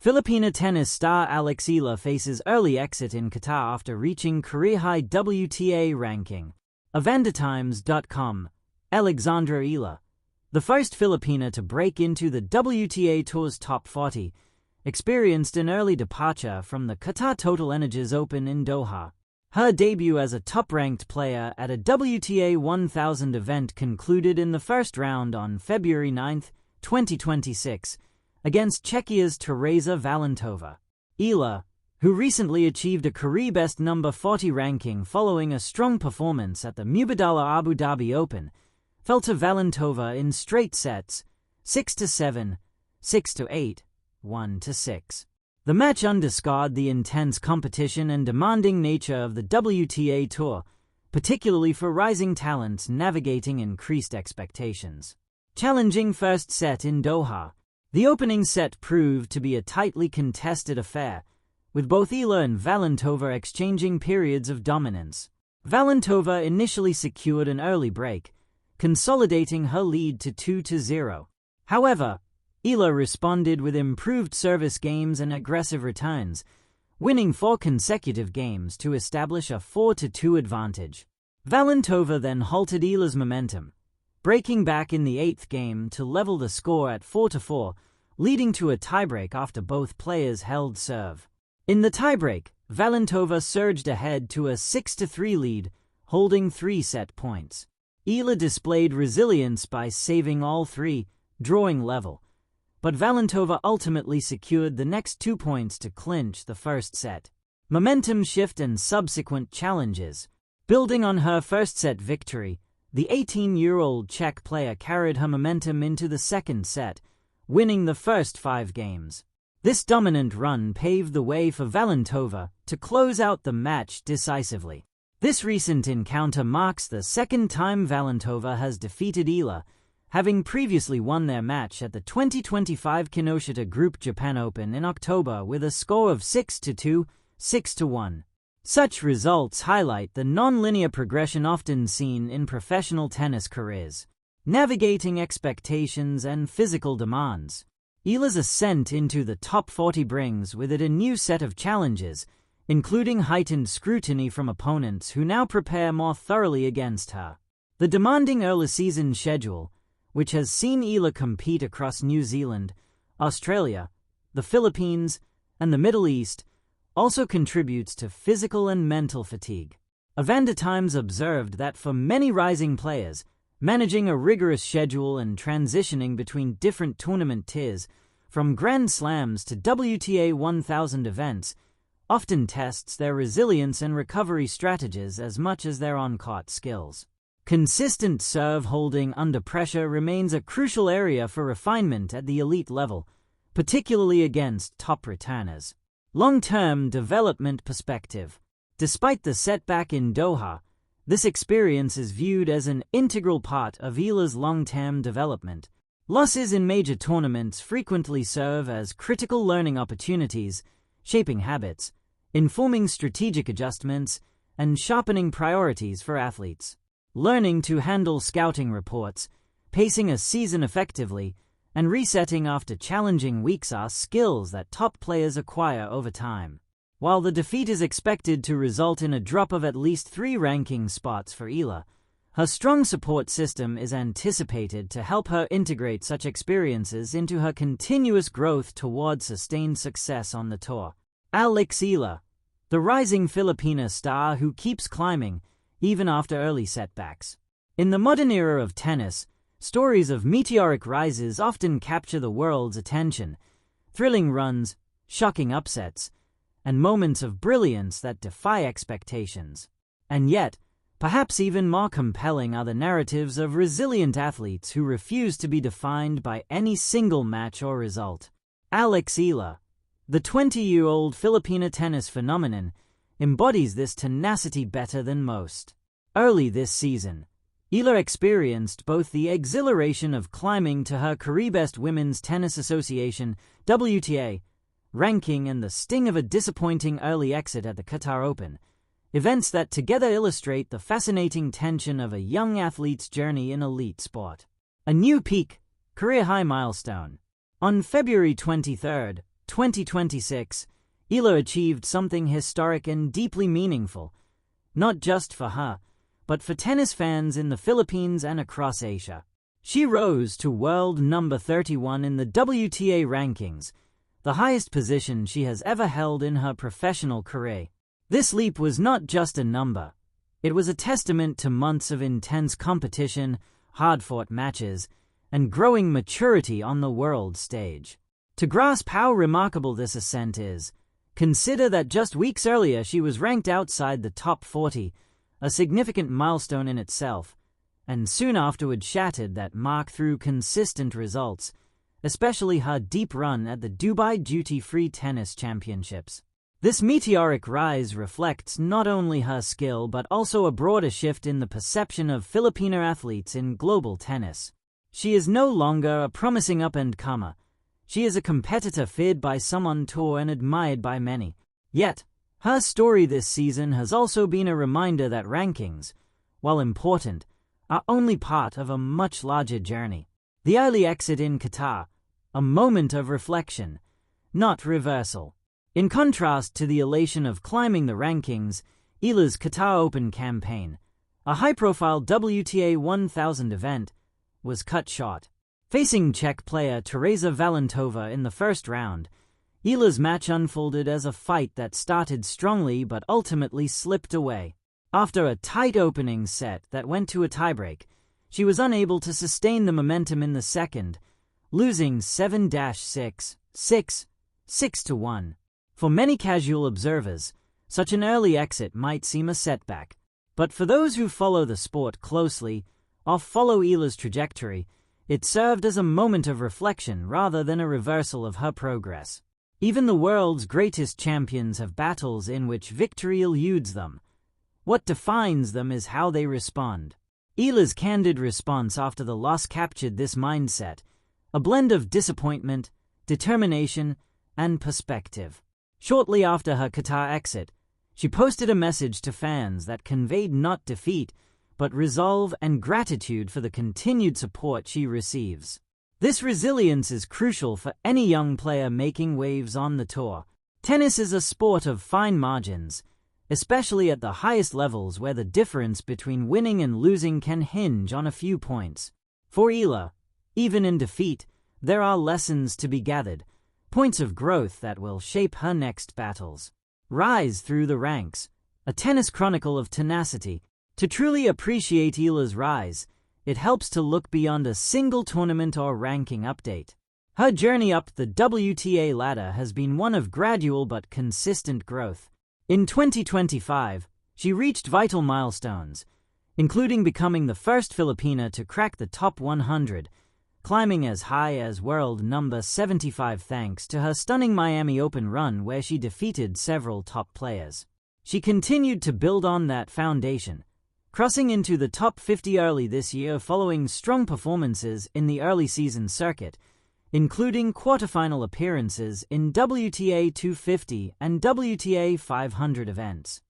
Filipina tennis star Eala faces early exit in Qatar after reaching career-high WTA ranking. AvandaTimes.com. Alexandra Eala, the first Filipina to break into the WTA Tour's top 40, experienced an early departure from the Qatar Total Energies Open in Doha. Her debut as a top-ranked player at a WTA 1000 event concluded in the first round on February 9, 2026, against Czechia's Teresa Valentova. Eala, who recently achieved a career-best number 40 ranking following a strong performance at the Mubadala Abu Dhabi Open, fell to Valentova in straight sets, 6-7, 6-8, 1-6. The match underscored the intense competition and demanding nature of the WTA Tour, particularly for rising talents navigating increased expectations. Challenging first set in Doha. The opening set proved to be a tightly contested affair, with both Eala and Valentova exchanging periods of dominance. Valentova initially secured an early break, consolidating her lead to 2-0. However, Eala responded with improved service games and aggressive returns, winning 4 consecutive games to establish a 4-2 advantage. Valentova then halted Eala's momentum, breaking back in the 8th game to level the score at 4-4, leading to a tiebreak after both players held serve. In the tiebreak, Valentova surged ahead to a 6-3 lead, holding 3 set points. Eala displayed resilience by saving all 3, drawing level, but Valentova ultimately secured the next 2 points to clinch the first set. Momentum shift and subsequent challenges. Building on her first set victory, the 18-year-old Czech player carried her momentum into the second set, winning the first 5 games. This dominant run paved the way for Valentova to close out the match decisively. This recent encounter marks the second time Valentova has defeated Eala, having previously won their match at the 2025 Kinoshita Group Japan Open in October with a score of 6-2, 6-1. Such results highlight the non-linear progression often seen in professional tennis careers, navigating expectations and physical demands. Eala's ascent into the top 40 brings with it a new set of challenges, including heightened scrutiny from opponents who now prepare more thoroughly against her. The demanding early season schedule, which has seen Eala compete across New Zealand, Australia, the Philippines, and the Middle East, also contributes to physical and mental fatigue. AvandaTimes observed that for many rising players, managing a rigorous schedule and transitioning between different tournament tiers, from Grand Slams to WTA 1000 events, often tests their resilience and recovery strategies as much as their on-court skills. Consistent serve holding under pressure remains a crucial area for refinement at the elite level, particularly against top returners. Long-term development perspective. Despite the setback in Doha, this experience is viewed as an integral part of Eala's long-term development. Losses in major tournaments frequently serve as critical learning opportunities, shaping habits, informing strategic adjustments, and sharpening priorities for athletes. Learning to handle scouting reports, pacing a season effectively, and resetting after challenging weeks are skills that top players acquire over time. While the defeat is expected to result in a drop of at least 3 ranking spots for Eala, her strong support system is anticipated to help her integrate such experiences into her continuous growth toward sustained success on the tour. Eala, the rising Filipina star who keeps climbing, even after early setbacks. In the modern era of tennis, stories of meteoric rises often capture the world's attention, thrilling runs, shocking upsets, and moments of brilliance that defy expectations. And yet, perhaps even more compelling are the narratives of resilient athletes who refuse to be defined by any single match or result. Eala, the 20-year-old Filipina tennis phenomenon, embodies this tenacity better than most. Early this season, Eala experienced both the exhilaration of climbing to her career-best Women's Tennis Association (WTA) ranking and the sting of a disappointing early exit at the Qatar Open, events that together illustrate the fascinating tension of a young athlete's journey in elite sport. A new peak, career-high milestone. On February 23, 2026, Eala achieved something historic and deeply meaningful, not just for her, but for tennis fans in the Philippines and across Asia. She rose to world number 31 in the WTA rankings, the highest position she has ever held in her professional career. This leap was not just a number. It was a testament to months of intense competition, hard-fought matches, and growing maturity on the world stage. To grasp how remarkable this ascent is, consider that just weeks earlier she was ranked outside the top 40, a significant milestone in itself, and soon afterward shattered that mark through consistent results, especially her deep run at the Dubai Duty-Free Tennis Championships. This meteoric rise reflects not only her skill but also a broader shift in the perception of Filipino athletes in global tennis. She is no longer a promising up-and-comer. She is a competitor feared by some on tour and admired by many. Yet, her story this season has also been a reminder that rankings, while important, are only part of a much larger journey. The early exit in Qatar, a moment of reflection, not reversal. In contrast to the elation of climbing the rankings, Eala's Qatar Open campaign, a high-profile WTA 1000 event, was cut short. Facing Czech player Tereza Valentova in the first round, Eala's match unfolded as a fight that started strongly but ultimately slipped away. After a tight opening set that went to a tiebreak, she was unable to sustain the momentum in the second, losing 7-6, 6, 6-1. For many casual observers, such an early exit might seem a setback. But for those who follow the sport closely, or follow Eala's trajectory, it served as a moment of reflection rather than a reversal of her progress. Even the world's greatest champions have battles in which victory eludes them. What defines them is how they respond. Eala's candid response after the loss captured this mindset, a blend of disappointment, determination, and perspective. Shortly after her Qatar exit, she posted a message to fans that conveyed not defeat, but resolve and gratitude for the continued support she receives. This resilience is crucial for any young player making waves on the tour. Tennis is a sport of fine margins, especially at the highest levels where the difference between winning and losing can hinge on a few points. For Eala, even in defeat, there are lessons to be gathered, points of growth that will shape her next battles. Rise through the ranks, a tennis chronicle of tenacity. To truly appreciate Eala's rise, it helps to look beyond a single tournament or ranking update. Her journey up the WTA ladder has been one of gradual but consistent growth. In 2025, she reached vital milestones, including becoming the first Filipina to crack the top 100, climbing as high as world number 75 thanks to her stunning Miami Open run where she defeated several top players. She continued to build on that foundation, crossing into the top 50 early this year following strong performances in the early season circuit, including quarterfinal appearances in WTA 250 and WTA 500 events.